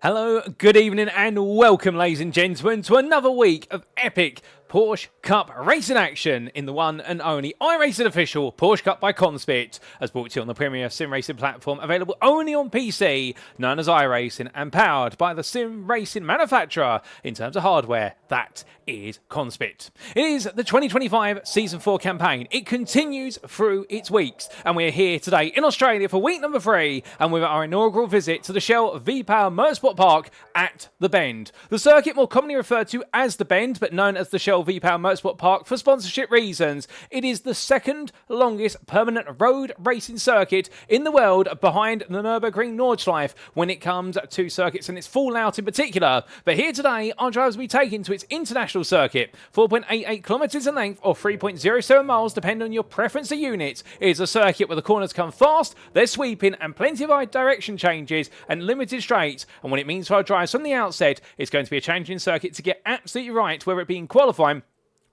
Hello, good evening, and welcome, ladies and gentlemen, to another week of epic Porsche Cup racing action in the one and only iRacing official Porsche Cup by CONSPIT, as brought to you on the premier sim racing platform available only on PC, known as iRacing, and powered by the sim racing manufacturer in terms of hardware. That is CONSPIT. It is the 2025 Season 4 campaign. It continues through its weeks, and we're here today in Australia for week number 3, and with our inaugural visit to the Shell V-Power Motorsport Park at The Bend. The circuit more commonly referred to as The Bend, but known as the Shell V-Power Motorsport Park for sponsorship reasons. It is the second longest permanent road racing circuit in the world behind the Nürburgring Nordschleife when it comes to circuits and its fallout in particular. But here today, our drivers will be taken to its international circuit. 4.88 kilometres in length or 3.07 miles depending on your preference of units. It is a circuit where the corners come fast, they're sweeping and plenty of direction changes and limited straights. And what it means for our drivers from the outset, it's going to be a challenging circuit to get absolutely right, whether it be in qualifying,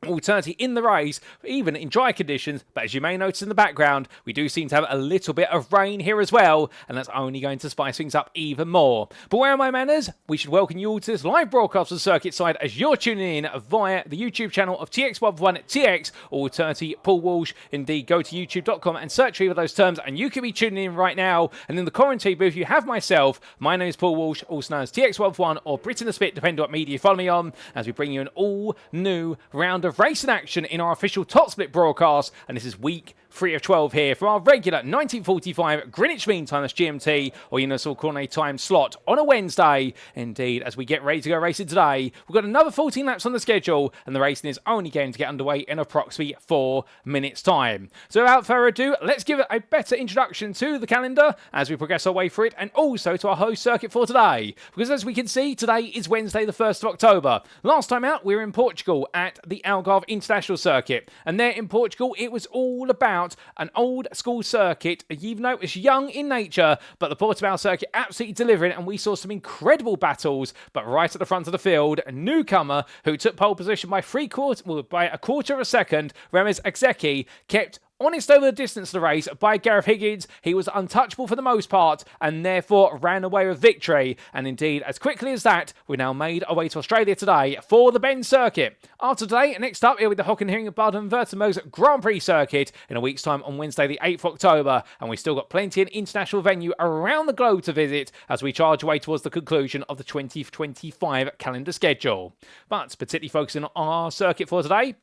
alternatively in the race, even in dry conditions. But as you may notice in the background, we do seem to have a little bit of rain here as well, and that's only going to spice things up even more. But where are my manners? We should welcome you all to this live broadcast of Circuit Side as you're tuning in via the YouTube channel of TX11TX, or alternatively Paul Walsh. Indeed, go to youtube.com and search for either of those terms, and you can be tuning in right now. And in the commentary booth, you have myself. My name is Paul Walsh, also known as TX11, or Britain the Spit, depending on what media you follow me on, as we bring you an all new round of racing action in our official top split broadcast. And this is week 3 of 12 here from our regular 1945 Greenwich Mean Time, that's GMT, or Universal Coordinate Time slot on a Wednesday. Indeed, as we get ready to go racing today, we've got another 14 laps on the schedule, and the racing is only going to get underway in approximately 4 minutes' time. So without further ado, let's give it a better introduction to the calendar as we progress our way through it, and also to our host circuit for today. Because as we can see, today is Wednesday the 1st of October. Last time out, we were in Portugal at the Algarve International Circuit, and there in Portugal, it was all about an old school circuit. Even though it was young in nature, but the Portimao circuit absolutely delivering, and we saw some incredible battles. But right at the front of the field, a newcomer who took pole position by a quarter of a second, Remes Exeki, kept honest over the distance of the race by Gareth Higgins. He was untouchable for the most part and therefore ran away with victory. And indeed, as quickly as that, we now made our way to Australia today for the Bend circuit. After today, next up, it'll be the Hockenheimring Baden-Württemberg's Grand Prix circuit in a week's time on Wednesday the 8th of October. And we've still got plenty of international venue around the globe to visit as we charge away towards the conclusion of the 2025 calendar schedule. But particularly focusing on our circuit for today,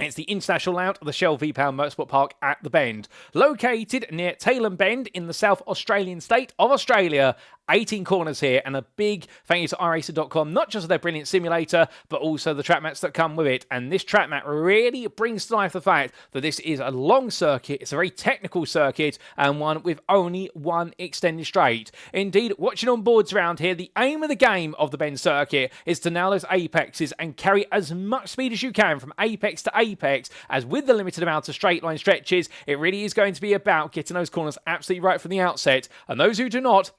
it's the international layout of the Shell V-Power Motorsport Park at The Bend. Located near Tailem Bend in the South Australian state of Australia. 18 corners here, and a big thank you to iRacing.com, not just for their brilliant simulator, but also the track mats that come with it. And this track mat really brings to life the fact that this is a long circuit, it's a very technical circuit, and one with only one extended straight. Indeed, watching on boards around here, the aim of the game of the Bend circuit is to nail those apexes and carry as much speed as you can from apex to apex, as with the limited amount of straight line stretches, it really is going to be about getting those corners absolutely right from the outset. And those who do not,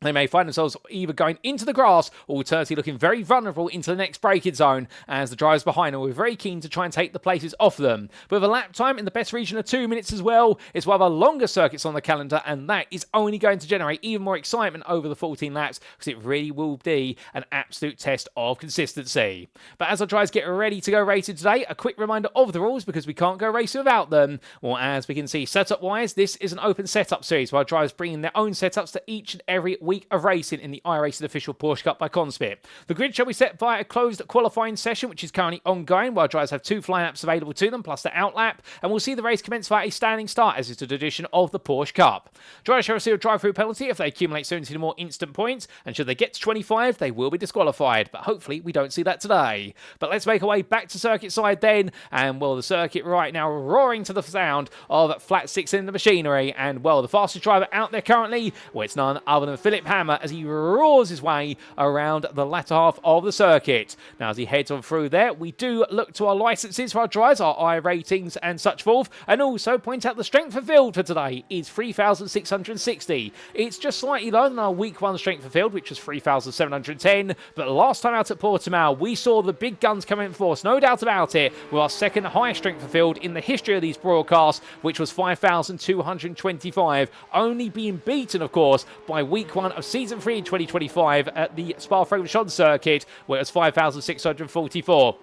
they may find themselves either going into the grass or alternatively looking very vulnerable into the next braking zone, as the drivers behind them were very keen to try and take the places off them. But with a lap time in the best region of 2 minutes as well, it's one of our longer circuits on the calendar, and that is only going to generate even more excitement over the 14 laps, because it really will be an absolute test of consistency. But as our drivers get ready to go racing today, a quick reminder of the rules, because we can't go racing without them. Well, as we can see, setup-wise, this is an open setup series where our drivers bring in their own setups to each and every week of racing in the iRacing official Porsche Cup by CONSPIT. The grid shall be set via a closed qualifying session, which is currently ongoing, while drivers have 2 fly laps available to them, plus the outlap, and we'll see the race commence via a standing start, as is a tradition of the Porsche Cup. Drivers shall receive a drive-through penalty if they accumulate 17 or more instant points, and should they get to 25, they will be disqualified, but hopefully we don't see that today. But let's make our way back to circuit side then, and well, the circuit right now roaring to the sound of flat 6 in the machinery, and well, the fastest driver out there currently, well, it's none other than Philip Hammer, as he roars his way around the latter half of the circuit. Now, as he heads on through there, we do look to our licenses for our drivers, our I ratings and such forth, and also point out the strength of field for today is 3,660. It's just slightly lower than our week 1 strength of field, which was 3,710, but last time out at Portimao, we saw the big guns come in force, no doubt about it, with our second highest strength of field in the history of these broadcasts, which was 5,225, only being beaten, of course, by week 1 1 of Season 3 in 2025 at the Spa-Francorchamps circuit, where it was 5,644.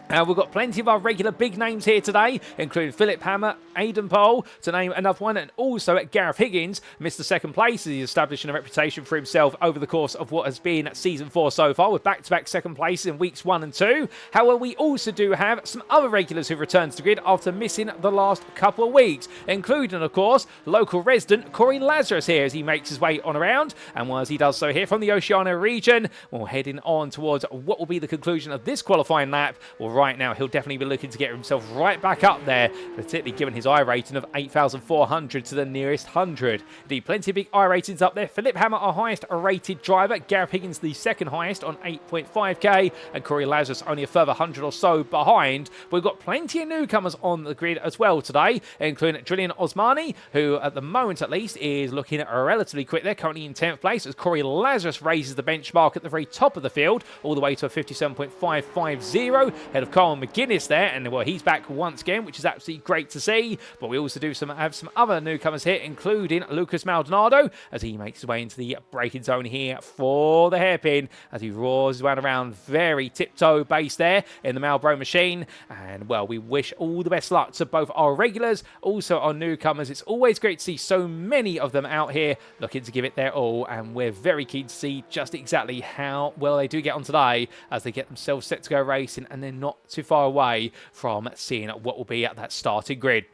We've got plenty of our regular big names here today, including Philip Hammer, Aidan Pole, to name another one, and also Gareth Higgins missed the second place as he's establishing a reputation for himself over the course of what has been Season 4 so far, with back-to-back second places in weeks 1 and 2. However, we also do have some other regulars who've returned to the grid after missing the last couple of weeks, including, of course, local resident Corey Lazarus here as he makes his way on around, and as he does so here from the Oceania region, we're heading on towards what will be the conclusion of this qualifying lap. Well, right now, he'll definitely be looking to get himself right back up there, particularly given his I rating of 8,400 to the nearest 100. Indeed, plenty of big I ratings up there. Philip Hammer, our highest rated driver. Gareth Higgins, the second highest on 8.5k. And Corey Lazarus only a further 100 or so behind. We've got plenty of newcomers on the grid as well today, including Julian Osmani, who at the moment at least is looking relatively quick there, currently in 10th place, as Corey Lazarus raises the benchmark at the very top of the field, all the way to a 57.550. Head of Carl McGuinness there, and well, he's back once again, which is absolutely great to see. But we also have some other newcomers here, including Lucas Maldonado, as he makes his way into the braking zone here for the hairpin, as he roars around very tiptoe base there in the Malboro machine. And well, we wish all the best luck to both our regulars, also our newcomers. It's always great to see so many of them out here looking to give it their all, and we're very keen to see just exactly how well they do get on today as they get themselves set to go racing, and they're not too far away from seeing what will be at that starting grid.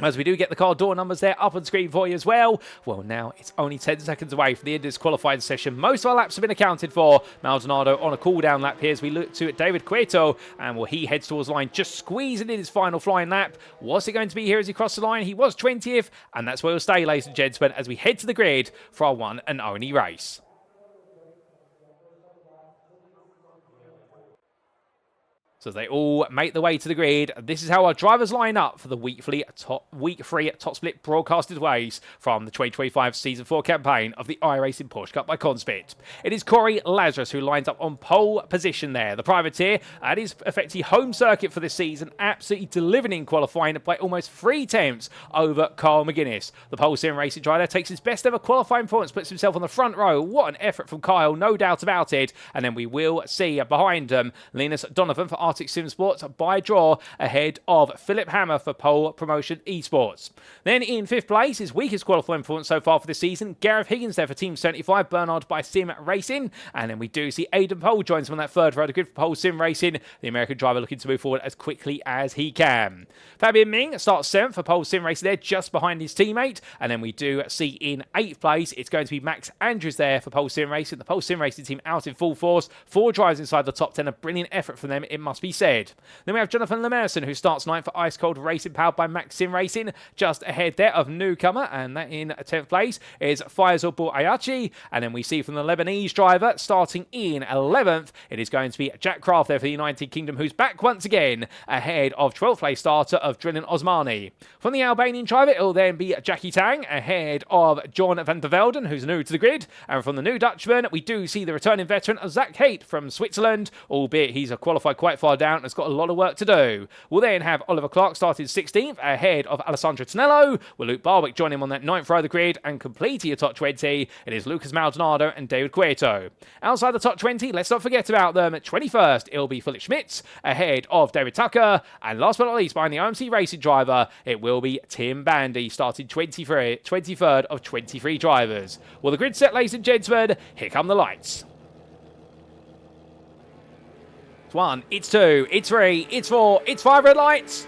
As we do get the car door numbers there up on screen for you as well. Well, now it's only 10 seconds away from the end of this qualifying session. Most of our laps have been accounted for. Maldonado on a cool-down lap here as we look to David Cueto, and well, he heads towards the line, just squeezing in his final flying lap. What's it going to be here as he crosses the line? He was 20th, and that's where we'll stay, ladies and gentlemen, as we head to the grid for our one and only race. So as they all make their way to the grid, this is how our drivers line up for the week 3 top split broadcasted ways from the 2025 Season 4 campaign of the iRacing Porsche Cup by CONSPIT. It is Corey Lazarus who lines up on pole position there. The privateer at his effectively home circuit for this season, absolutely delivering in qualifying by almost 3 tenths over Carl McGuinness. The pole sim racing driver takes his best ever qualifying performance, puts himself on the front row. What an effort from Kyle, no doubt about it. And then we will see behind Linus Donovan for Arctic Sim Sports by draw, ahead of Philip Hammer for Pole Promotion Esports. Then in 5th place, his weakest qualifying performance so far for the season, Gareth Higgins there for Team 75, Bernard by Sim Racing. And then we do see Aidan Pole joins him on that 3rd row of the grid for Pole Sim Racing, the American driver looking to move forward as quickly as he can. Fabian Ming starts 7th for Pole Sim Racing there, just behind his teammate. And then we do see in 8th place, it's going to be Max Andrews there for Pole Sim Racing. The Pole Sim Racing team out in full force. 4 drivers inside the top 10, a brilliant effort from them, it must be said. Then we have Jonathan Lemerson, who starts 9th for Ice Cold Racing, powered by Max Sim Racing, just ahead there of newcomer, and that in 10th place is Faisal Ayachi. And then we see from the Lebanese driver, starting in 11th, it is going to be Jack Craft there for the United Kingdom, who's back once again, ahead of 12th place starter of Julian Osmani. From the Albanian driver, it will then be Jackie Tang, ahead of John van der Velden, who's new to the grid. And from the new Dutchman, we do see the returning veteran of Zach Haight from Switzerland, albeit he's qualified quite far down and has got a lot of work to do. We'll then have Oliver Clark starting 16th, ahead of Alessandro Tonello, with Luke Barwick joining him on that 9th row of the grid, and completing your top 20, it is Lucas Maldonado and David Cueto. Outside the top 20, let's not forget about them. At 21st, it'll be Philip Schmitz, ahead of David Tucker, and last but not least, behind the OMC Racing driver, it will be Tim Bandy, starting 23rd of 23 drivers. Well, the grid set, ladies and gentlemen, here come the lights. It's 1, it's 2, it's 3, it's 4, it's 5 red lights.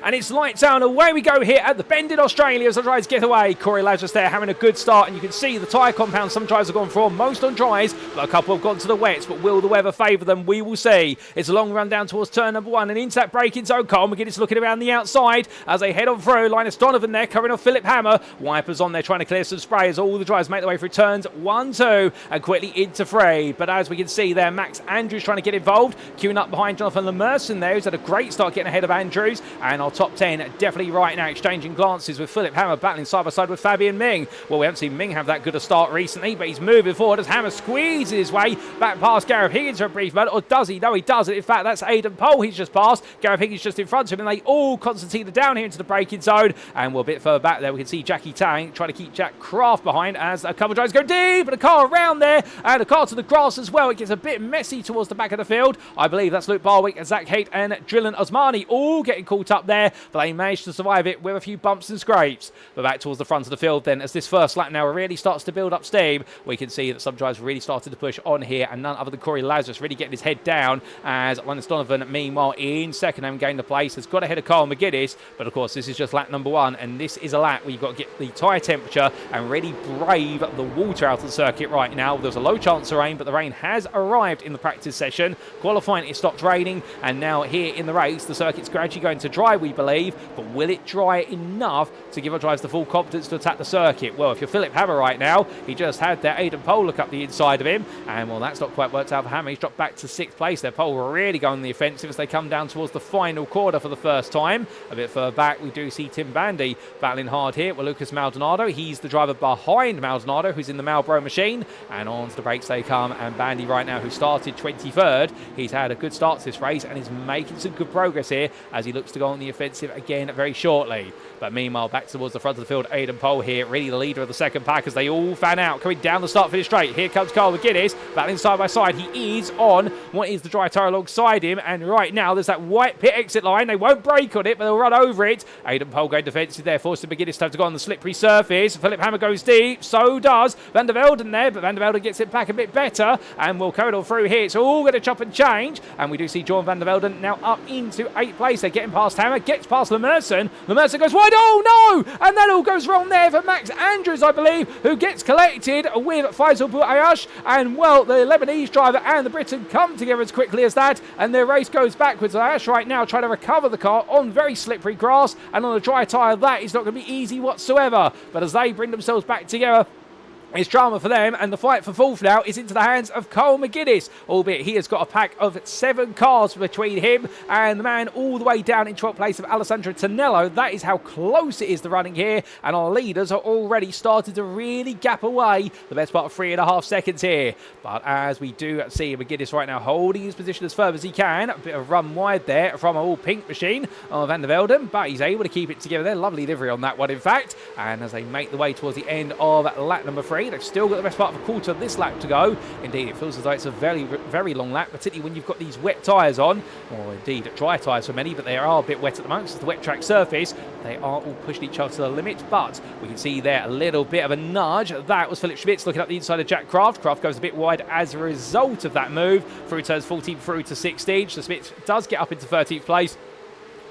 And it's lights out, and away we go here at the bend in Australia as the drivers get away. Corey Lazarus there having a good start, and you can see the tyre compound some drivers have gone for, most on dries, but a couple have gone to the wets. But will the weather favour them? We will see. It's a long run down towards turn number 1, and into that braking zone. Carl McGuinness looking around the outside as they head on through. Linus Donovan there covering off Philip Hammer. Wipers on there trying to clear some spray as all the drivers make their way through turns 1, 2, and quickly into 3. But as we can see there, Max Andrews trying to get involved, queuing up behind Jonathan Lemerson there, who's had a great start getting ahead of Andrews. And our top 10 definitely right now. Exchanging glances with Philip Hammer, battling side by side with Fabian Ming. Well, we haven't seen Ming have that good a start recently, but he's moving forward as Hammer squeezes his way back past Gareth Higgins for a brief moment. Or does he? No, he doesn't. In fact, that's Aidan Pohl he's just passed. Gareth Higgins just in front of him, and they all concertina down here into the braking zone. And we're a bit further back there. We can see Jackie Tang trying to keep Jack Craft behind as a couple of drivers go deep, but a car around there, and a car to the grass as well. It gets a bit messy towards the back of the field. I believe that's Luke Barwick, Zach Haight, and Drillan Osmani all getting caught up there, but they managed to survive it with a few bumps and scrapes. But back towards the front of the field then, as this first lap now really starts to build up steam, we can see that some drivers really started to push on here, and none other than Corey Lazarus really getting his head down, as Donovan, meanwhile, in second and gained the place, has got ahead of Carl McGuinness. But of course, this is just lap number 1, and this is a lap where you've got to get the tyre temperature and really brave the water out of the circuit right now. There's a low chance of rain, but the rain has arrived in the practice session. Qualifying, it stopped raining, and now here in the race, the circuit's gradually going to dry, we believe. But will it dry enough to give our drivers the full confidence to attack the circuit? Well, if you're Philip Hammer right now, he just had that Aidan Pohl look up the inside of him, and well, that's not quite worked out for Hammer. He's dropped back to 6th place. Their Pohl really going on the offensive as they come down towards the final quarter for the first time. A bit further back, we do see Tim Bandy battling hard here with Lucas Maldonado. He's the driver behind Maldonado, who's in the Marlboro machine, and onto the brakes they come. And Bandy right now, who started 23rd, he's had a good start to this race and is making some good progress here as he looks to go on the offensive again very shortly. But meanwhile, back towards the front of the field, Aidan Pohl here, really the leader of the second pack as they all fan out, coming down the start finish straight. Here comes Carl McGuinness, battling side by side. He is on what is the dry tyre alongside him, and right now there's that white pit exit line. They won't brake on it, but they'll run over it. Aidan Pohl going defensive there, forcing McGuinness to have to go on the slippery surface. Philip Hammer goes deep, so does Van der Velden there, but Van der Velden gets it back a bit better, and we'll carry it all through here. It's all going to chop and change, and we do see John Van der Velden now up into 8th place. They're getting past Hammer, gets past Lemerson. Lemerson goes wide, oh no! And that all goes wrong there for Max Andrews, I believe, who gets collected with Faisal Bouayash, and well, the Lebanese driver and the Briton come together as quickly as that, and their race goes backwards. Ayash right now trying to recover the car on very slippery grass, and on a dry tyre that is not going to be easy whatsoever. But as they bring themselves back together, it's drama for them, and the fight for fourth now is into the hands of Carl McGuinness, albeit he has got a pack of 7 cars between him and the man all the way down in 12th place of Alessandro Tonello. That is how close it is the running here, and our leaders are already started to really gap away the best part of 3.5 seconds here. But as we do see McGuinness right now holding his position as firm as he can, a bit of run wide there from an all-pink machine of Van der Velden, but he's able to keep it together there. Lovely livery on that one, in fact. And as they make the way towards the end of lap number 3, they've still got the best part of a quarter of this lap to go. Indeed, it feels as though it's a very, very long lap, particularly when you've got these wet tyres on, or indeed dry tyres for many, but they are a bit wet at the moment. It's the wet track surface. They are all pushing each other to the limit, but we can see there a little bit of a nudge. That was Philip Schmitz looking up the inside of Jack Craft. Craft goes a bit wide as a result of that move through turns 14 through to 16. So Schmitz does get up into 13th place.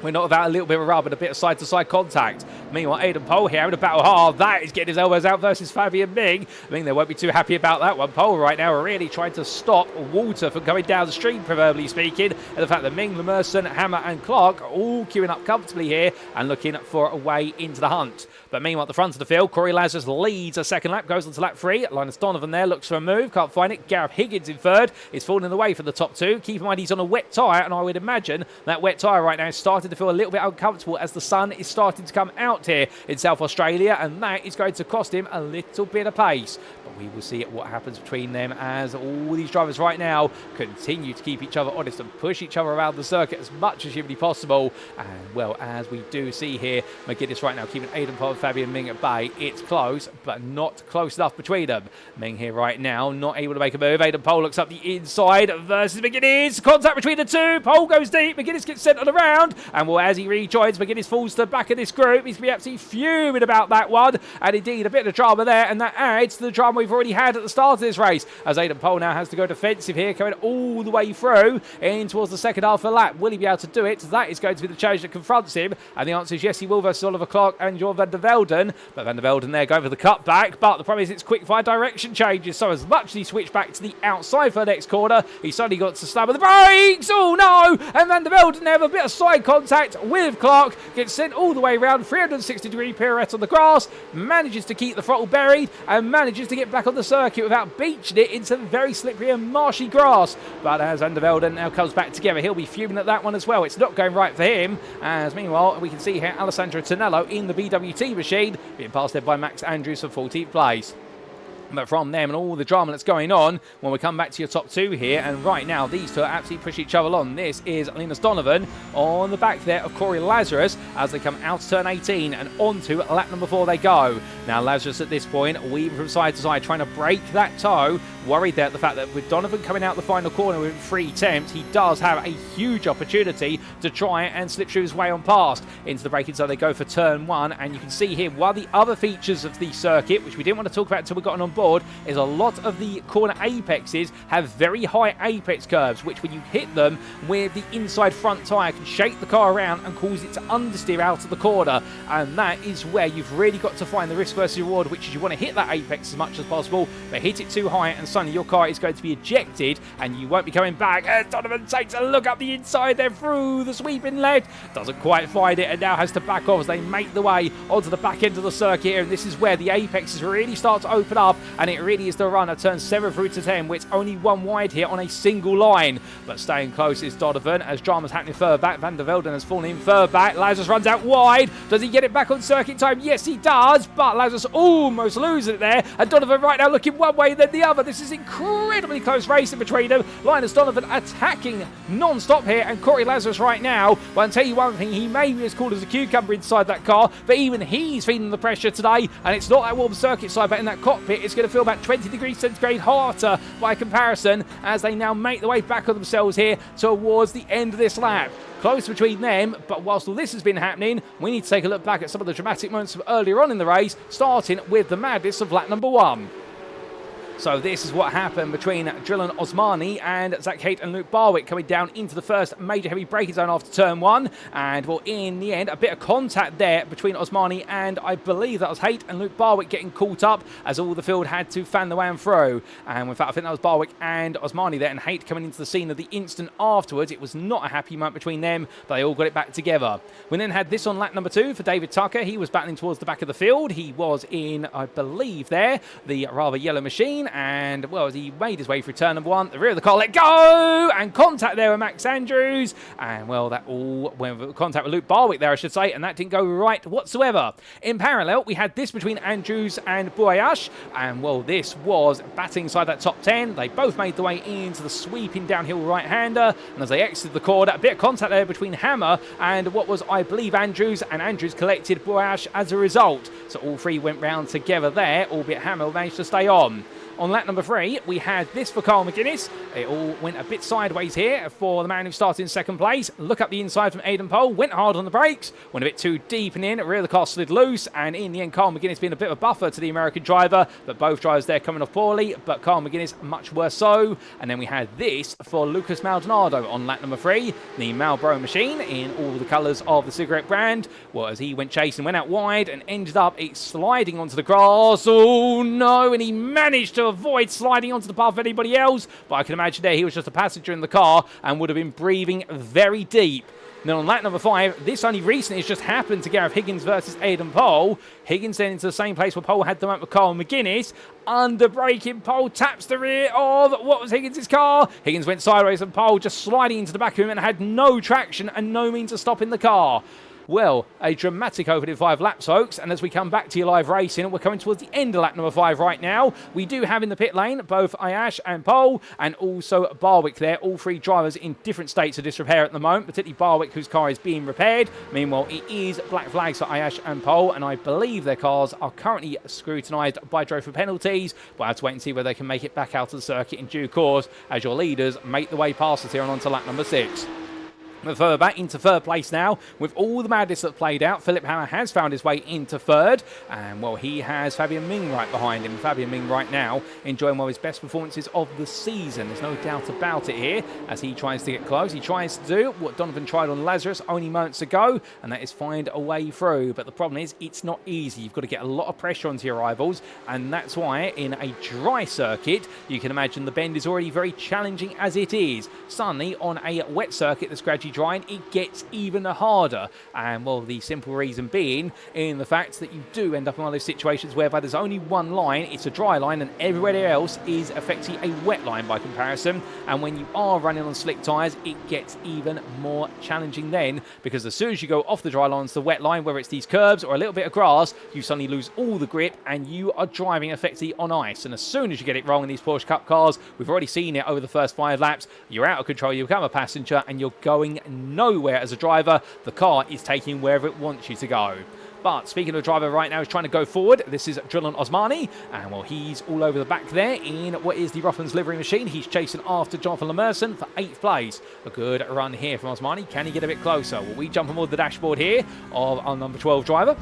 We're not without a little bit of rub and a bit of side-to-side contact. Meanwhile, Aidan Pohl here in a battle hard. That is getting his elbows out versus Fabian Ming. Ming, they won't be too happy about that one. Pohl right now are really trying to stop water from going downstream, proverbially speaking. And the fact that Ming, Lemerson, Hammer and Clark are all queuing up comfortably here and looking for a way into the hunt. But meanwhile, at the front of the field, Corey Lazarus leads a second lap, goes on to lap 3. Linus Donovan there looks for a move, can't find it. Gareth Higgins in third is falling away from the top 2. Keep in mind he's on a wet tyre, and I would imagine that wet tyre right now is starting to feel a little bit uncomfortable as the sun is starting to come out here in South Australia, and that is going to cost him a little bit of pace. But we will see what happens between them as all these drivers right now continue to keep each other honest and push each other around the circuit as much as humanly possible. And well, as we do see here, McGuinness right now keeping Aidan Pohl and Fabian Ming at bay. It's close, but not close enough between them. Ming here right now, not able to make a move. Aidan Pohl looks up the inside versus McGuinness. Contact between the two. Pohl goes deep. McGuinness gets sent on around. And well, as he rejoins, McGuinness falls to the back of this group. He's going to be absolutely fuming about that one. And indeed, a bit of drama there. And that adds to the drama we've already had at the start of this race. As Aidan Pohl now has to go defensive here, coming all the way through in towards the second half of the lap. Will he be able to do it? That is going to be the challenge that confronts him. And the answer is yes, he will versus Oliver Clark and John Van der Velden. But Van der Velden there going for the cutback. But the problem is it's quick fire direction changes. So as much as he switched back to the outside for the next corner, he suddenly got to slam with the brakes. Oh no! And Van der Velden have a bit of side contact with Clark. Gets sent all the way around. 300 160-degree pirouette on the grass, manages to keep the throttle buried, and manages to get back on the circuit without beaching it into very slippery and marshy grass. But as Van der Velde now comes back together, he'll be fuming at that one as well. It's not going right for him, as meanwhile we can see here Alessandro Tonello in the BWT machine being passed there by Max Andrews for 14th place. But from them and all the drama that's going on, when we come back to your top two here, and right now these two are absolutely pushing each other on. This is Linus Donovan on the back there of Corey Lazarus as they come out to turn 18 and onto lap number 4 they go. Now Lazarus at this point weaving from side to side trying to break that toe, worried there at the fact that with Donovan coming out the final corner with 3 attempts, he does have a huge opportunity to try and slip through his way on past into the braking. So they go for turn 1, and you can see here one of the other features of the circuit, which we didn't want to talk about until we got on board, is a lot of the corner apexes have very high apex curves, which when you hit them with the inside front tyre can shake the car around and cause it to understeer out of the corner. And that is where you've really got to find the risk versus reward, which is you want to hit that apex as much as possible, but hit it too high and suddenly your car is going to be ejected and you won't be coming back. And Donovan takes a look up the inside there through the sweep inlet, doesn't quite find it and now has to back off as they make the way onto the back end of the circuit here. And this is where the apexes really start to open up, and it really is the runner, turn 7 through to 10, with only one wide here on a single line. But staying close is Donovan as drama's happening further back. Van der Velde has fallen in further back. Lazarus runs out wide. Does he get it back on circuit time? Yes, he does, but Lazarus almost loses it there. And Donovan right now looking one way then the other. This is incredibly close racing between them. Linus Donovan attacking non-stop here, and Corey Lazarus right now, well, I'll tell you one thing, he may be as cool as a cucumber inside that car, but even he's feeling the pressure today, and it's not that warm circuit side, but in that cockpit it's going to feel about 20 degrees centigrade hotter by comparison as they now make their way back on themselves here towards the end of this lap. Close between them, but whilst all this has been happening, we need to take a look back at some of the dramatic moments from earlier on in the race, starting with the madness of lap number 1. So this is what happened between Dylan Osmani and Zach Haight and Luke Barwick coming down into the first major heavy braking zone after turn 1. And well, in the end, a bit of contact there between Osmani and I believe that was Haight, and Luke Barwick getting caught up as all the field had to fan the way through. And in fact, I think that was Barwick and Osmani there, and Haight coming into the scene of the instant afterwards. It was not a happy moment between them, but they all got it back together. We then had this on lap number 2 for David Tucker. He was battling towards the back of the field. He was in, I believe there, the rather yellow machine. And well, as he made his way through turn number 1, the rear of the car let go, and contact there with Max Andrews, and well, that all went with contact with Luke Barwick there, I should say, and that didn't go right whatsoever. In parallel, we had this between Andrews and Boyash, and well, this was batting inside that top 10. They both made the way into the sweeping downhill right-hander, and as they exited the corner, a bit of contact there between Hammer and what was, I believe, Andrews, and Andrews collected Boyash as a result. So all three went round together there, albeit Hammer managed to stay on. On lap number 3, we had this for Carl McGuinness. It all went a bit sideways here for the man who started in second place. Look up the inside from Aidan Pole, went hard on the brakes, went a bit too deep and in, rear of the car slid loose, and in the end Carl McGuinness being a bit of a buffer to the American driver, but both drivers there coming off poorly, but Carl McGuinness much worse so. And then we had this for Lucas Maldonado on lap number 3, the Marlboro machine in all the colours of the cigarette brand. Well, as he went chasing, went out wide and ended up sliding onto the grass. Oh no, and he managed to avoid sliding onto the path of anybody else, but I can imagine there he was just a passenger in the car and would have been breathing very deep. Then on lap number 5, this only recently has just happened to Gareth Higgins versus Aidan Pole. Higgins then into the same place where Pole had them up with Carl McGuinness. Under braking, Pole taps the rear of what was Higgins' car. Higgins went sideways and Pole just sliding into the back of him and had no traction and no means of stopping the car. Well, a dramatic opening 5 laps, folks, and as we come back to your live racing, we're coming towards the end of lap number 5 right now. We do have in the pit lane both Ayash and Pole, and also Barwick there, all 3 drivers in different states of disrepair at the moment, particularly Barwick, whose car is being repaired. Meanwhile, it is black flags for Ayash and Pole, and I believe their cars are currently scrutinised by Joe for penalties, but I have to wait and see whether they can make it back out of the circuit in due course, as your leaders make the way past us here and on to lap number 6. We're further back into third place now with all the madness that played out. Philip Hammer has found his way into third, and well, he has Fabian Ming right behind him. Fabian Ming right now enjoying one of his best performances of the season. There's no doubt about it here as he tries to get close. He tries to do what Donovan tried on Lazarus only moments ago, and that is find a way through. But the problem is it's not easy. You've got to get a lot of pressure onto your rivals, and that's why in a dry circuit you can imagine the bend is already very challenging as it is. Suddenly on a wet circuit that's gradually drying, it gets even harder. And, well, the simple reason being in the fact that you do end up in one of those situations whereby there's only one line, it's a dry line, and everywhere else is effectively a wet line by comparison. And when you are running on slick tyres, it gets even more challenging then, because as soon as you go off the dry line to the wet line, whether it's these curbs or a little bit of grass, you suddenly lose all the grip and you are driving effectively on ice. And as soon as you get it wrong in these Porsche Cup cars, we've already seen it over the first 5 laps, you're out of control, you become a passenger and you're going nowhere as a driver. The car is taking wherever it wants you to go. But speaking of the driver right now, he's trying to go forward. This is Dylan Osmani. And, well, he's all over the back there in what is the Rothmans livery machine. He's chasing after Jonathan Lemerson for 8th place. A good run here from Osmani. Can he get a bit closer? Well, we jump on board the dashboard here of our number 12 driver.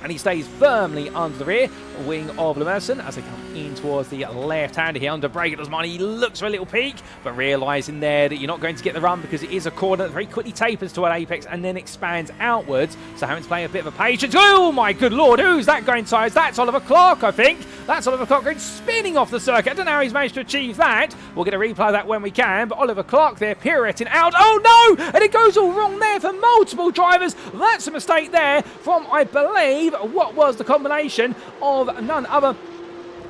And he stays firmly under the rear wing of Lemerson as they come in towards the left hand here under brake at Osmani. He looks for a little peak, but realising there that you're not going to get the run because it is a corner that very quickly tapers to an apex and then expands outwards. So having to play a bit of a patience. Oh my good lord, who's that going sides? That's Oliver Clark, I think. That's Oliver Clark going spinning off the circuit. I don't know how he's managed to achieve that. We'll get a replay of that when we can, but Oliver Clark there pirouetting out. Oh no! And it goes all wrong there for multiple drivers. That's a mistake there from, I believe, what was the combination of none other,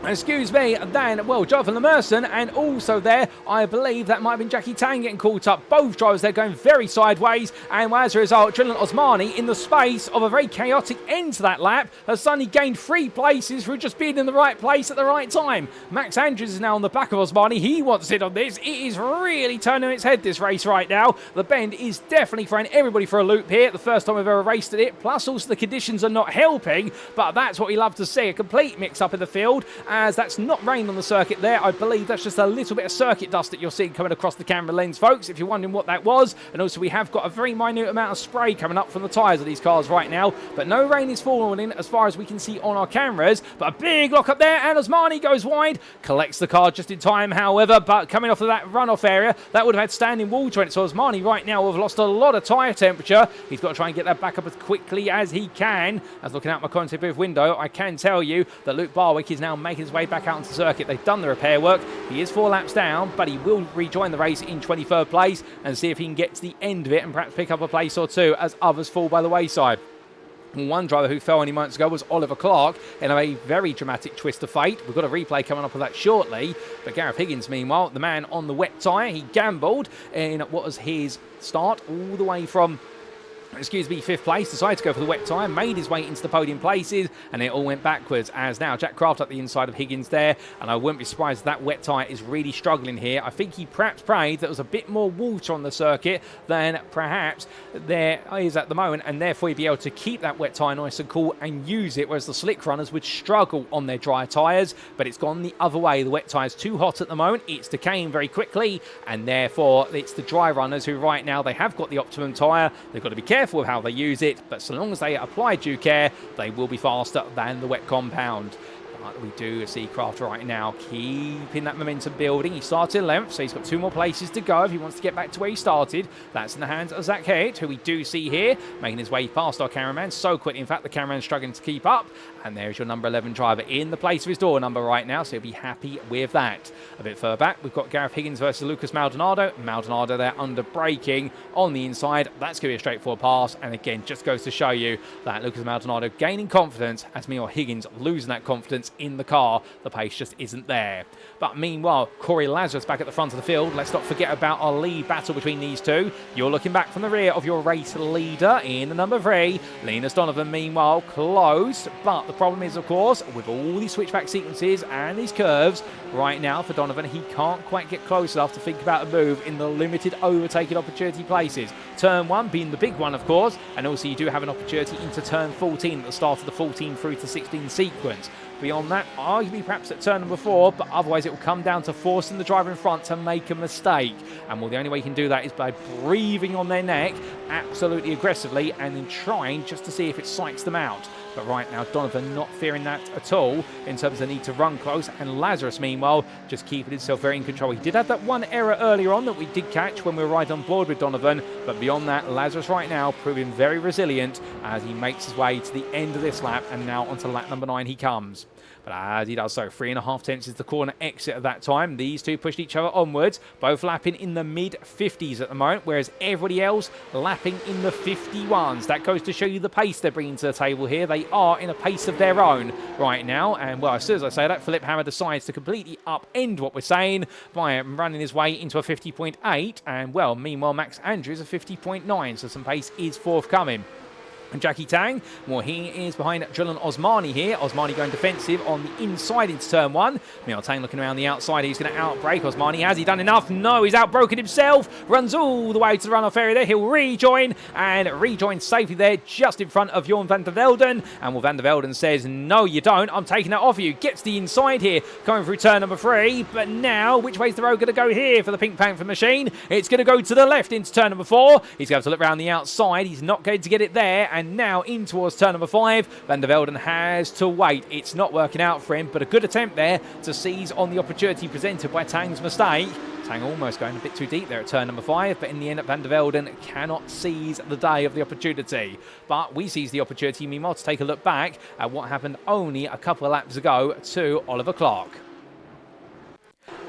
excuse me, than, well, Jonathan Lemerson, and also there, I believe that might have been Jackie Tang getting caught up. Both drivers there going very sideways, and as a result, Dylan Osmani, in the space of a very chaotic end to that lap, has suddenly gained 3 places through just being in the right place at the right time. Max Andrews is now on the back of Osmani. He wants it on this. It is really turning its head, this race right now. The bend is definitely throwing everybody for a loop here. The first time we've ever raced at it, plus also the conditions are not helping, but that's what we love to see, a complete mix-up in the field, as that's not rain on the circuit there. I believe that's just a little bit of circuit dust that you're seeing coming across the camera lens, folks, if you're wondering what that was. And also we have got a very minute amount of spray coming up from the tyres of these cars right now, but no rain is falling in as far as we can see on our cameras. But a big lock up there, and Osmani goes wide, collects the car just in time, however, but coming off of that runoff area, that would have had standing water in it. So Osmani right now have lost a lot of tyre temperature. He's got to try and get that back up as quickly as he can. As looking out my content booth window, I can tell you that Luke Barwick is now making his way back out onto the circuit. They've done the repair work. He is 4 laps down, but he will rejoin the race in 23rd place and see if he can get to the end of it and perhaps pick up a place or 2 as others fall by the wayside. One driver who fell any moments ago was Oliver Clark in a very dramatic twist of fate. We've got a replay coming up of that shortly. But Gareth Higgins, meanwhile, the man on the wet tyre, he gambled in what was his start all the way from, excuse me, 5th place, decided to go for the wet tyre, made his way into the podium places, and it all went backwards. As now Jack Craft at the inside of Higgins there, and I wouldn't be surprised if that wet tyre is really struggling here. I think he perhaps prayed that there was a bit more water on the circuit than perhaps there is at the moment, and therefore he'd be able to keep that wet tyre nice and cool and use it, whereas the slick runners would struggle on their dry tyres. But it's gone the other way. The wet tyre's too hot at the moment, it's decaying very quickly, and therefore it's the dry runners who right now, they have got the optimum tyre. They've got to be careful with how they use it, but so long as they apply due care, they will be faster than the wet compound. But we do see Craft right now keeping that momentum building. He started 11th, so he's got 2 more places to go if he wants to get back to where he started. That's in the hands of Zach Haight, who we do see here making his way past our cameraman so quickly. In fact, the cameraman's struggling to keep up. And there's your number 11 driver in the place of his door number right now, so he'll be happy with that. A bit further back, we've got Gareth Higgins versus Lucas Maldonado. Maldonado there under braking on the inside. That's going to be a straightforward pass. And again, just goes to show you that Lucas Maldonado gaining confidence as meanwhile Higgins losing that confidence in the car. The pace just isn't there. But meanwhile, Corey Lazarus back at the front of the field. Let's not forget about our lead battle between these two. You're looking back from the rear of your race leader in the number 3. Linus Donovan, meanwhile, close. But the problem is, of course, with all these switchback sequences and these curves, right now for Donovan, he can't quite get close enough to think about a move in the limited overtaking opportunity places. Turn 1 being the big one, of course, and also you do have an opportunity into turn 14 at the start of the 14 through to 16 sequence. Beyond that, arguably perhaps at turn number 4, but otherwise it will come down to forcing the driver in front to make a mistake. And well, the only way you can do that is by breathing on their neck absolutely aggressively and then trying just to see if it psychs them out. But right now, Donovan not fearing that at all in terms of the need to run close. And Lazarus, meanwhile, just keeping himself very in control. He did have that one error earlier on that we did catch when we were right on board with Donovan. But beyond that, Lazarus right now proving very resilient as he makes his way to the end of this lap. And now onto lap number 9 he comes. But as he does so, 3.5 tenths is the corner exit at that time. These two pushed each other onwards, both lapping in the mid-50s at the moment, whereas everybody else lapping in the 51s. That goes to show you the pace they're bringing to the table here. They are in a pace of their own right now. And, well, as soon as I say that, Philip Hammer decides to completely upend what we're saying by running his way into a 50.8. And, well, meanwhile, Max Andrews a 50.9, so some pace is forthcoming. And Jackie Tang, well, he is behind Julian Osmani here. Osmani going defensive on the inside into turn 1. Meanwhile, Tang looking around the outside. He's going to outbrake Osmani. Has he done enough? No, he's outbroken himself. Runs all the way to the runoff area there. He'll rejoin and rejoin safely there just in front of Jorn van der Velden. And well, van der Velden says, no, you don't. I'm taking that off you. Gets the inside here, going through turn number 3. But now, which way's the road going to go here for the Pink Panther machine? It's going to go to the left into turn number 4. He's going to look around the outside. He's not going to get it there. And now in towards turn number 5. Van der Velden has to wait. It's not working out for him, but a good attempt there to seize on the opportunity presented by Tang's mistake. Tang almost going a bit too deep there at turn number 5, but in the end, Van der Velden cannot seize the day of the opportunity. But we seize the opportunity, meanwhile, to take a look back at what happened only a couple of laps ago to Oliver Clark.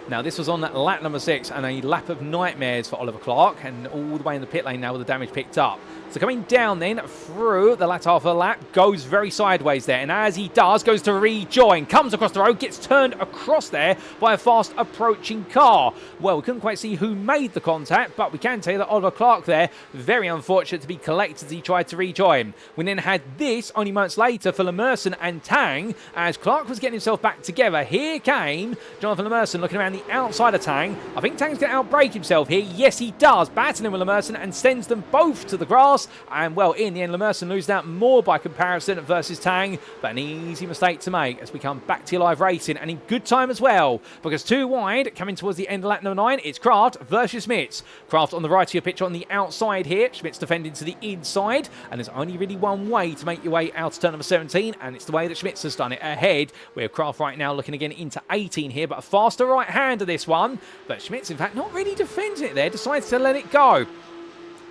Now, this was on lap number 6 and a lap of nightmares for Oliver Clark, and all the way in the pit lane now with the damage picked up. So coming down then through the latter half of the lap, goes very sideways there. And as he does, goes to rejoin, comes across the road, gets turned across there by a fast approaching car. Well, we couldn't quite see who made the contact, but we can tell you that Oliver Clark there, very unfortunate to be collected as he tried to rejoin. We then had this only moments later for Lemerson and Tang as Clark was getting himself back together. Here came Jonathan Lemerson looking around the outside of Tang. I think Tang's going to outbrake himself here. Yes, he does. Battling with Lemerson and sends them both to the grass. And, well, in the end, Lemerson loses out more by comparison versus Tang. But an easy mistake to make as we come back to live racing. And in good time as well. Because too wide, coming towards the end of lap number 9, it's Kraft versus Schmitz. Kraft on the right of your picture on the outside here. Schmitz defending to the inside. And there's only really one way to make your way out to turn number 17. And it's the way that Schmitz has done it ahead. We have Kraft right now looking again into 18 here. But a faster right hand of this one. But Schmitz, in fact, not really defending it there. Decides to let it go.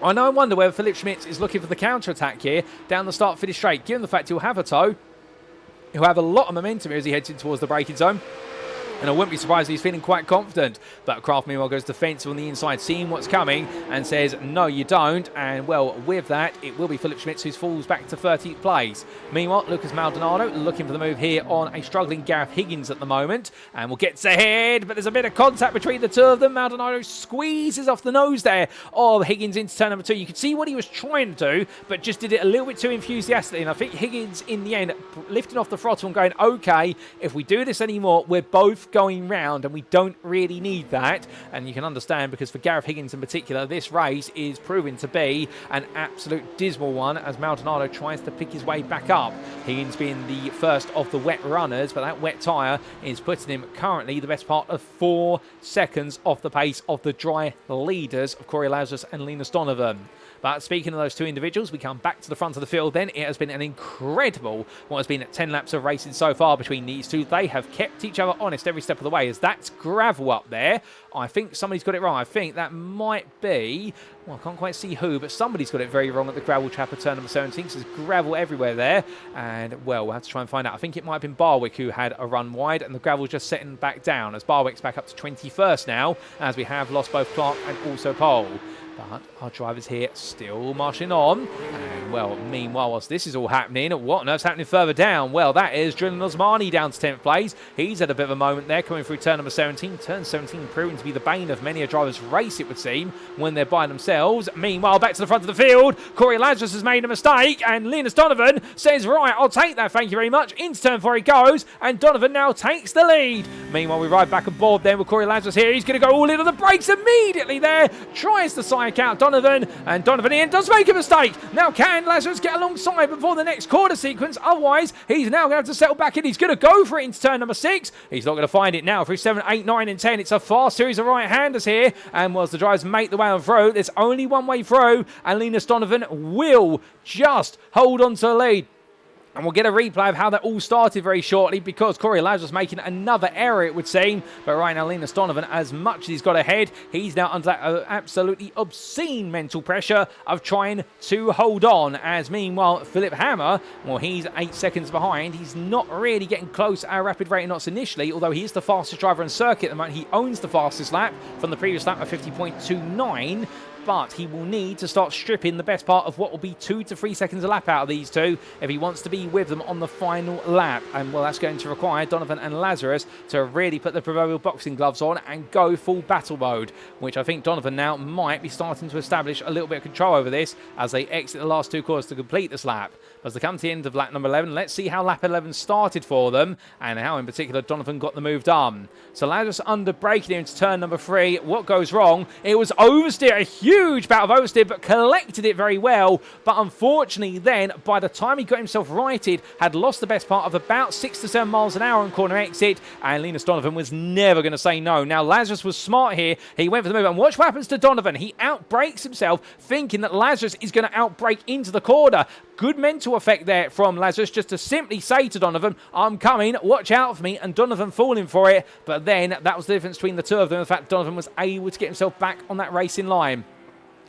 I know and wonder whether Philip Schmitz is looking for the counter-attack here down the start-finish straight. Given the fact he'll have a tow, he'll have a lot of momentum here as he heads in towards the braking zone. And I wouldn't be surprised if he's feeling quite confident. But Kraft, meanwhile, goes defensive on the inside, seeing what's coming, and says, no, you don't. And, well, with that, it will be Philip Schmitz who falls back to 30th place. Meanwhile, Lucas Maldonado looking for the move here on a struggling Gareth Higgins at the moment. And will get ahead, but there's a bit of contact between the two of them. Maldonado squeezes off the nose there of Higgins into turn number 2. You could see what he was trying to do, but just did it a little bit too enthusiastically. And I think Higgins, in the end, lifting off the throttle and going, okay, if we do this anymore, we're both going round and we don't really need that. And you can understand, because for Gareth Higgins in particular, this race is proving to be an absolute dismal one as Maldonado tries to pick his way back up. Higgins being the first of the wet runners, but that wet tyre is putting him currently the best part of 4 seconds off the pace of the dry leaders of Corey Lazarus and Linus Donovan. But speaking of those two individuals, we come back to the front of the field then. It has been an incredible, what has been 10 laps of racing so far between these two. They have kept each other honest every step of the way, as that's gravel up there. I think somebody's got it wrong. I think that might be, well, I can't quite see who, but somebody's got it very wrong at the gravel trap at turn number 17. So there's gravel everywhere there. And, well, we'll have to try and find out. I think it might have been Barwick who had a run wide, and the gravel's just setting back down, as Barwick's back up to 21st now, as we have lost both Clark and also Pole. But our drivers here still marching on. And, well, meanwhile, whilst this is all happening, what on earth's happening further down? Well, that is Julian Osmani down to 10th place. He's had a bit of a moment there coming through turn number 17. Turn 17 proving to be the bane of many a driver's race, it would seem, when they're by themselves. Meanwhile, back to the front of the field, Corey Lazarus has made a mistake, and Linus Donovan says, right, I'll take that, thank you very much. Into turn 4 he goes, and Donovan now takes the lead. Meanwhile, we ride back on board then with Corey Lazarus here. He's going to go all in on the brakes immediately there. Tries to psych out Donovan, and Donovan in does make a mistake. Now can Lazarus get alongside before the next quarter sequence? Otherwise, he's now going to have to settle back in. He's going to go for it into turn number 6. He's not going to find it now through 7, 8, 9 and 10. It's a fast series of right-handers here, and whilst the drivers make the way on through, there's only one way through, and Linus Donovan will just hold on to the lead. And we'll get a replay of how that all started very shortly, because Corey Lazarus making another error, it would seem. But right now, Linus Donovan, as much as he's got ahead, he's now under that absolutely obscene mental pressure of trying to hold on. As meanwhile, Philip Hammer, well, he's 8 seconds behind. He's not really getting close at rapid rating knots initially, although he is the fastest driver on circuit at the moment. He owns the fastest lap from the previous lap of 50.29. But he will need to start stripping the best part of what will be 2 to 3 seconds a lap out of these two if he wants to be with them on the final lap. And, well, that's going to require Donovan and Lazarus to really put the proverbial boxing gloves on and go full battle mode, which I think Donovan now might be starting to establish a little bit of control over this as they exit the last 2 corners to complete this lap. As they come to the end of lap number 11, let's see how lap 11 started for them and how, in particular, Donovan got the move done. So Lazarus under braking into turn number 3. What goes wrong? It was oversteer, a huge bout of oversteer, but collected it very well. But unfortunately then, by the time he got himself righted, had lost the best part of about 6 to 7 miles an hour on corner exit, and Linus Donovan was never going to say no. Now Lazarus was smart here. He went for the move, and watch what happens to Donovan. He outbrakes himself, thinking that Lazarus is going to outbrake into the corner. Good mental effect there from Lazarus, just to simply say to Donovan, I'm coming, watch out for me, and Donovan falling for it. But then that was the difference between the two of them. In fact, Donovan was able to get himself back on that racing line.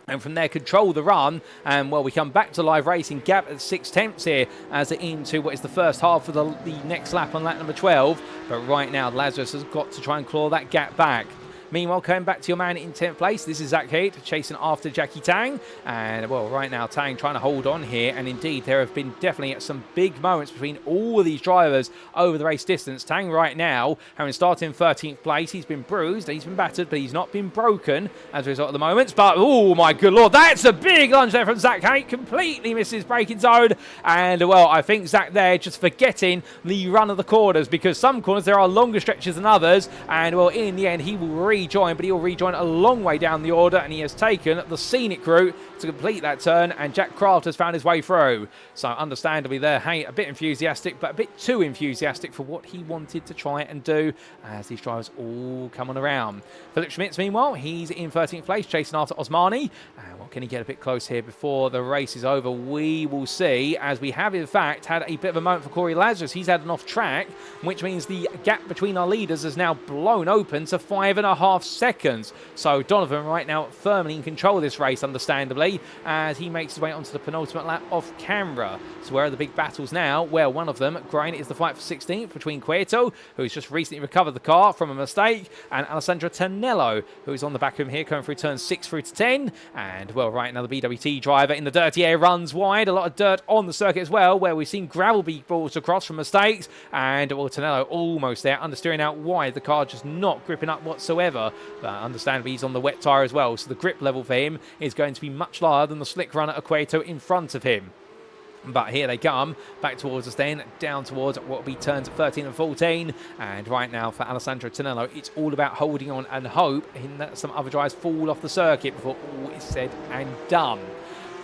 And from there, control the run. And, well, we come back to live racing. Gap at 6/10 here as they're into what is the first half of the next lap on lap number 12. But right now, Lazarus has got to try and claw that gap back. Meanwhile, coming back to your man in 10th place, this is Zach Heath chasing after Jackie Tang. And, well, right now, Tang trying to hold on here. And, indeed, there have been definitely some big moments between all of these drivers over the race distance. Tang right now, having started in 13th place, he's been bruised, he's been battered, but he's not been broken as a result of the moments. But, oh, my good Lord, that's a big lunge there from Zach Heath. Completely misses braking zone. And, well, I think Zach there just forgetting the run of the corners, because some corners, there are longer stretches than others. And, well, in the end, he will rejoin, but he'll rejoin a long way down the order, and he has taken the scenic route to complete that turn, and Jack Craft has found his way through. So understandably there, hey, a bit enthusiastic, but a bit too enthusiastic for what he wanted to try and do as these drivers all come on around. Philip Schmitz, meanwhile, he's in 13th place, chasing after Osmani. And, well, can he get a bit close here before the race is over? We will see, as we have, in fact, had a bit of a moment for Corey Lazarus. He's had an off track, which means the gap between our leaders has now blown open to 5.5 seconds. So Donovan right now firmly in control of this race, understandably, as he makes his way onto the penultimate lap off camera. So where are the big battles now? Well, one of them, Grind, is the fight for 16th between Cueto, who's just recently recovered the car from a mistake, and Alessandro Tonello, who's on the back of him here, coming through turns 6 through to 10. And, well, right now the BWT driver in the dirty air runs wide. A lot of dirt on the circuit as well, where we've seen gravel be brought across from mistakes. And, well, Tonello almost there, understeering out wide. The car just not gripping up whatsoever. But understandably, he's on the wet tyre as well, so the grip level for him is going to be much lower than the slick runner Cueto in front of him. But here they come, back towards us then, down towards what will be turns 13 and 14. And right now for Alessandro Tonello, it's all about holding on and hope that some other drivers fall off the circuit before all is said and done.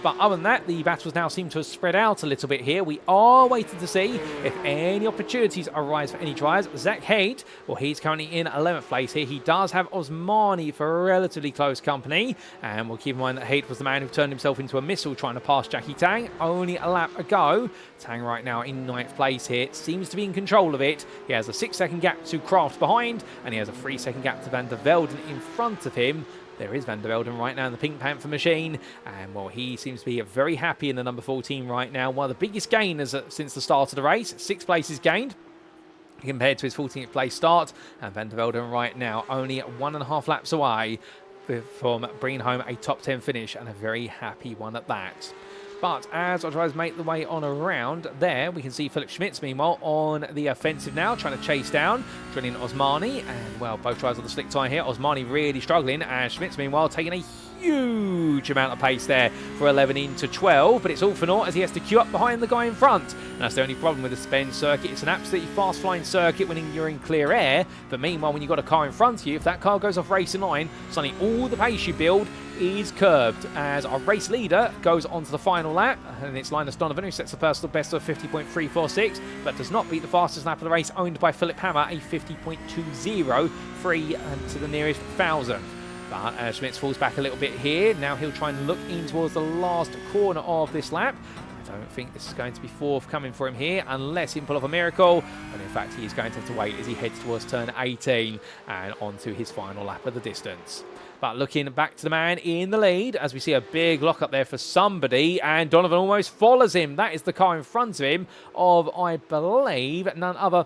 But other than that, the battles now seem to have spread out a little bit here. We are waiting to see if any opportunities arise for any drivers. Zach Heath, well, he's currently in 11th place here. He does have Osmani for relatively close company. And we'll keep in mind that Heath was the man who turned himself into a missile trying to pass Jackie Tang only a lap ago. Tang right now in 9th place here. Seems to be in control of it. He has a 6-second gap to Kraft behind, and he has a 3-second gap to Van der Velden in front of him. There is Van der Velden right now in the Pink Panther machine. And, well, he seems to be very happy in the number 14 right now. One of the biggest gainers since the start of the race. 6 places gained compared to his 14th place start. And Van der Velden right now only 1.5 laps away from bringing home a top 10 finish, and a very happy one at that. But as our drivers make the way on around there, we can see Philip Schmitz, meanwhile, on the offensive now, trying to chase down, drilling Osmani. And, well, both drivers on the slick tyre here. Osmani really struggling, and Schmitz, meanwhile, taking a huge amount of pace there for 11 into 12. But it's all for naught as he has to queue up behind the guy in front. And that's the only problem with the Spen circuit. It's an absolutely fast-flying circuit when you're in clear air. But meanwhile, when you've got a car in front of you, if that car goes off racing line, suddenly all the pace you build is curbed, as our race leader goes on to the final lap, and it's Linus Donovan who sets the personal best of 50.346, but does not beat the fastest lap of the race, owned by Philip Hammer, a 50.20, free to the nearest 1,000. But Schmitz falls back a little bit here. Now he'll try and look in towards the last corner of this lap. don't think this is going to be forthcoming for him here unless he can pull off a miracle. But in fact, he is going to have to wait as he heads towards turn 18 and onto his final lap of the distance. But looking back to the man in the lead, as we see a big lock up there for somebody, and Donovan almost follows him. That is the car in front of him of, I believe, none other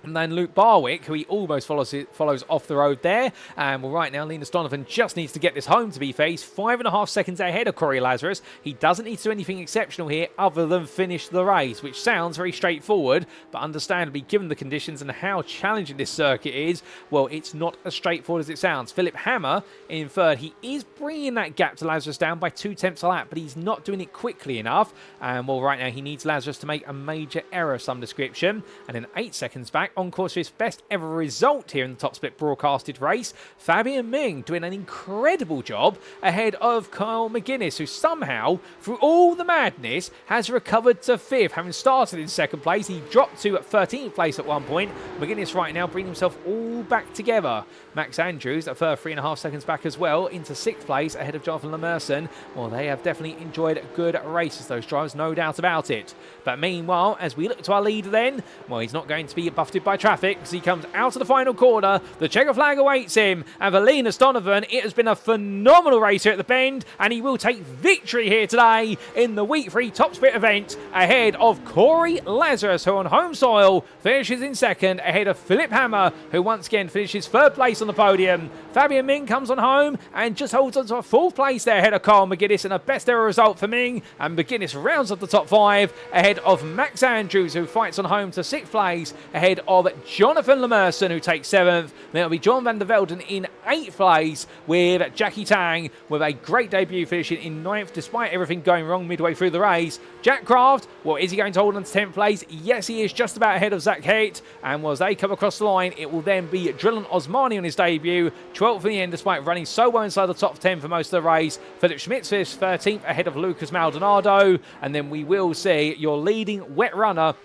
and then Luke Barwick, who he almost follows off the road there. And well, right now, Linus Donovan just needs to get this home, to be fair. He's 5.5 seconds ahead of Corey Lazarus. He doesn't need to do anything exceptional here other than finish the race, which sounds very straightforward. But understandably, given the conditions and how challenging this circuit is, well, it's not as straightforward as it sounds. Philip Hammer in third. He is bringing that gap to Lazarus down by 2 tenths a lap, but he's not doing it quickly enough. And well, right now, he needs Lazarus to make a major error of some description. And then 8 seconds back, on course for his best ever result here in the top split broadcasted race, Fabian Ming doing an incredible job ahead of Kyle McGuinness, who somehow, through all the madness, has recovered to 5th. Having started in 2nd place, he dropped to 13th place at one point. McGuinness right now bringing himself all back together. Max Andrews, a further 3.5 seconds back as well, into 6th place ahead of Jonathan Lemerson. Well, they have definitely enjoyed good races, those drivers, no doubt about it. But meanwhile, as we look to our leader then, well, he's not going to be buffeted by traffic as he comes out of the final corner. The checker flag awaits him, and for Linus Donovan, it has been a phenomenal race here at the bend, and he will take victory here today in the Week 3 Top Split event ahead of Corey Lazarus, who on home soil finishes in 2nd ahead of Philip Hammer, who once again finishes 3rd place on the podium. Fabian Ming comes on home and just holds on to a 4th place there ahead of Kyle McGuinness, and a best ever result for Ming, and McGuinness rounds up the top 5 ahead of Max Andrews, who fights on home to 6th place ahead of Jonathan Lemerson, who takes 7th. Then it'll be John van der Velden in 8th place, with Jackie Tang with a great debut finishing in 9th despite everything going wrong midway through the race. Jack Craft, well, is he going to hold on to 10th place? Yes, he is, just about ahead of Zach Hitt. And as they come across the line, it will then be Drilon Osmani on his debut, 12th in the end despite running so well inside the top 10 for most of the race. Philip Schmitz 13th ahead of Lucas Maldonado. And then we will see your leading wet runner.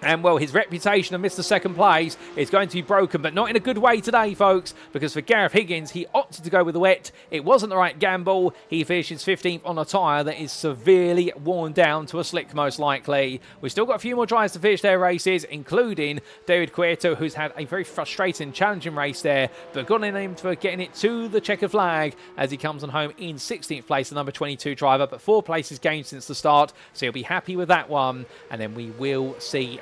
And, well, his reputation of Mr. Second Place is going to be broken, but not in a good way today, folks, because for Gareth Higgins, he opted to go with the wet. It wasn't the right gamble. He finishes 15th on a tyre that is severely worn down to a slick, most likely. We've still got a few more drivers to finish their races, including David Cueto, who's had a very frustrating, challenging race there, but good on him for getting it to the checkered flag as he comes on home in 16th place, the number 22 driver, but 4 places gained since the start, so he'll be happy with that one. And then we will see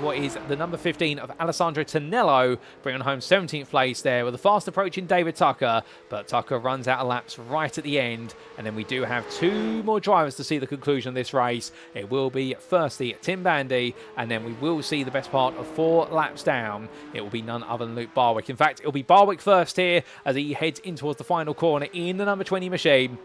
what is the number 15 of Alessandro Tonello, bringing home 17th place there with a fast approaching David Tucker, but Tucker runs out of laps right at the end. And then we do have 2 more drivers to see the conclusion of this race. It will be firstly Tim Bandy, and then we will see the best part of 4 laps down. It will be none other than Luke Barwick. In fact, it will be Barwick first here as he heads in towards the final corner in the number 20 machine.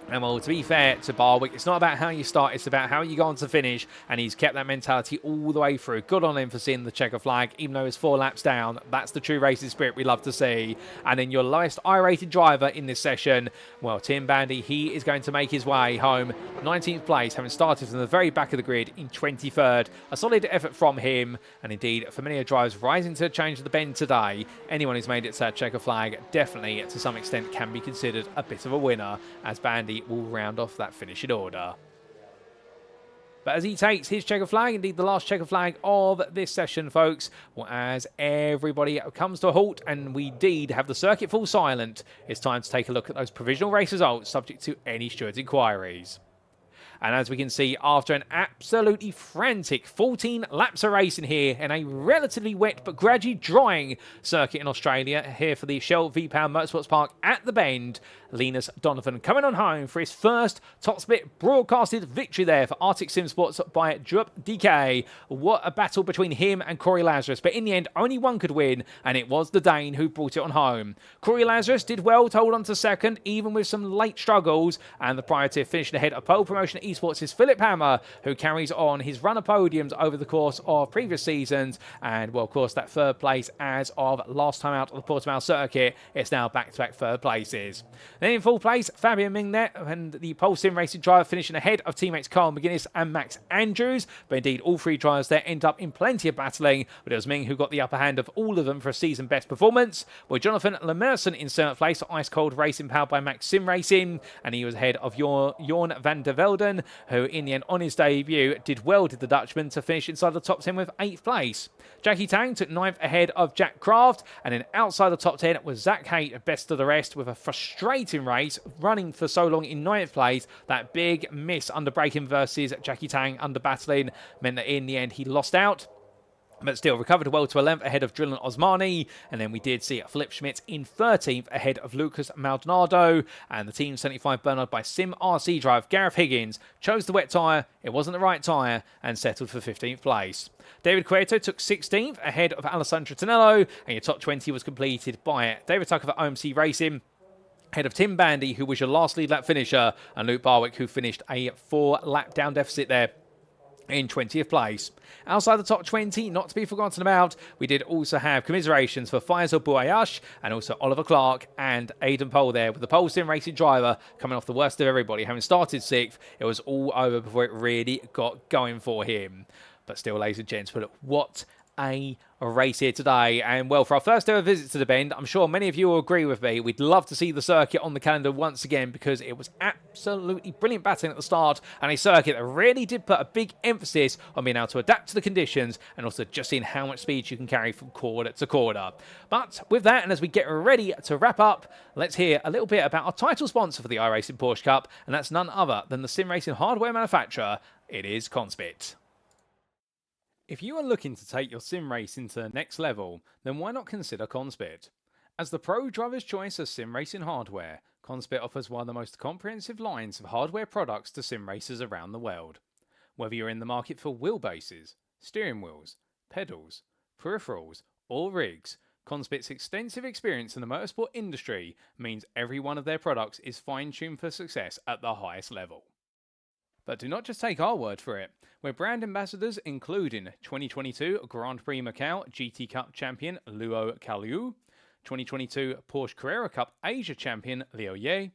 And, well, to be fair to Barwick, it's not about how you start, it's about how you go on to finish, and he's kept that mentality all the way through. Good on him for seeing the checker flag, even though it's 4 laps down. That's the true racing spirit we love to see. And then your lowest I-rated driver in this session, well, Tim Bandy, he is going to make his way home 19th place, having started from the very back of the grid in 23rd. A solid effort from him, and indeed, for many drivers rising to the challenge of the bend today, anyone who's made it to that checker flag definitely, to some extent, can be considered a bit of a winner, as Bandy will round off that finishing order. But as he takes his checker flag, indeed the last checker flag of this session, folks, well, as everybody comes to a halt and we indeed have the circuit fall silent, it's time to take a look at those provisional race results subject to any steward's inquiries. And as we can see, after an absolutely frantic 14 laps of racing here in a relatively wet but gradually drying circuit in Australia, here for the Shell V-Power Motorsports Park at the Bend, Linus Donovan coming on home for his first top split broadcasted victory there for Arctic Sim Sports by Drup DK. What a battle between him and Corey Lazarus, but in the end only one could win, and it was the Dane who brought it on home. Corey Lazarus did well to hold on to second, even with some late struggles, and the priority finishing ahead of pole promotion Esports is Philip Hammer, who carries on his run of podiums over the course of previous seasons, and, well, of course, that 3rd place as of last time out of the Portimao circuit, it's now back-to-back 3rd places. Then in 4th place, Fabian Ming there, and the pole sim racing driver finishing ahead of teammates Kyle McGuinness and Max Andrews, but indeed all 3 drivers there end up in plenty of battling, but it was Ming who got the upper hand of all of them for a season best performance, with Jonathan Lemerson in 7th place, ice cold racing powered by Max Sim Racing, and he was ahead of Jorn van der Velden Donovan, who in the end on his debut did the Dutchman, to finish inside the top 10 with 8th place. Jackie Tang took 9th ahead of Jack Craft, and then outside the top 10 was Zach Haight, best of the rest, with a frustrating race, running for so long in 9th place. That big miss under braking versus Jackie Tang under battling meant that in the end he lost out, but still recovered well to 11th ahead of Drillan Osmani. And then we did see Flip Schmidt in 13th ahead of Lucas Maldonado, and the Team 75 Bernard by Sim RC drive Gareth Higgins chose the wet tyre, it wasn't the right tyre, and settled for 15th place. David Cueto took 16th ahead of Alessandro Tonello, and your top 20 was completed by David Tucker for OMC Racing, ahead of Tim Bandy, who was your last lead lap finisher, and Luke Barwick, who finished a 4-lap down deficit there in 20th place. Outside the top 20, not to be forgotten about, we did also have commiserations for Faisal Bouayash and also Oliver Clark and Aidan Pohl there, with the Pole Sim Racing driver coming off the worst of everybody, having started 6th. It was all over before it really got going for him. But still, ladies and gents, what a race here today. And well, for our first ever visit to the Bend, I'm sure many of you will agree with me, we'd love to see the circuit on the calendar once again, because it was absolutely brilliant battling at the start, and a circuit that really did put a big emphasis on being able to adapt to the conditions, and also just seeing how much speed you can carry from corner to corner. But with that, and as we get ready to wrap up, let's hear a little bit about our title sponsor for the iRacing Porsche Cup, and that's none other than the sim racing hardware manufacturer. It is CONSPIT. If you are looking to take your sim racing to the next level, then why not consider CONSPIT? As the pro driver's choice of sim racing hardware, CONSPIT offers one of the most comprehensive lines of hardware products to sim racers around the world. Whether you're in the market for wheelbases, steering wheels, pedals, peripherals, or rigs, CONSPIT's extensive experience in the motorsport industry means every one of their products is fine-tuned for success at the highest level. But do not just take our word for it. We're brand ambassadors including 2022 Grand Prix Macau GT Cup champion Luo Kaliu, 2022 Porsche Carrera Cup Asia champion Liu Ye,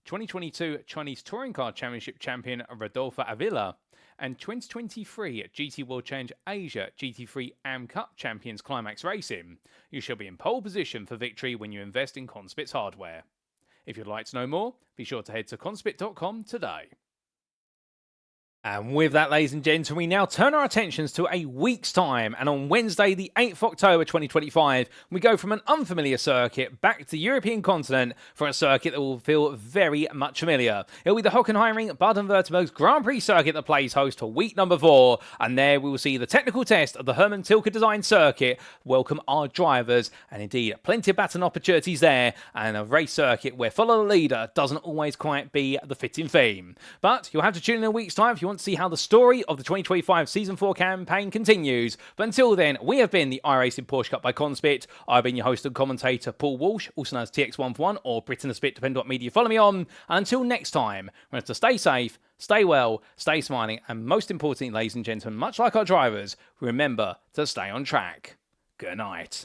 2022 Chinese Touring Car Championship champion Rodolfo Avila, and 2023 GT World Challenge Asia GT3 AM Cup champions Climax Racing. You shall be in pole position for victory when you invest in CONSPIT's hardware. If you'd like to know more, be sure to head to conspit.com today. And with that, ladies and gents, we now turn our attentions to a week's time. And on Wednesday, the 8th of October 2025, we go from an unfamiliar circuit back to the European continent for a circuit that will feel very much familiar. It'll be the Hockenheimring Baden-Württemberg's Grand Prix circuit that plays host to week number 4. And there we will see the technical test of the Hermann Tilke designed circuit welcome our drivers. And indeed, plenty of baton opportunities there. And a race circuit where follow the leader doesn't always quite be the fitting theme. But you'll have to tune in a week's time if you want to see how the story of the 2025 Season 4 campaign continues. But until then, we have been the iRacing Porsche Cup by CONSPIT. I've been your host and commentator, Paul Walsh, also known as TX141 or Britain the Spit, depending on what media you follow me on. And until next time, remember to stay safe, stay well, stay smiling, and most importantly, ladies and gentlemen, much like our drivers, remember to stay on track. Good night.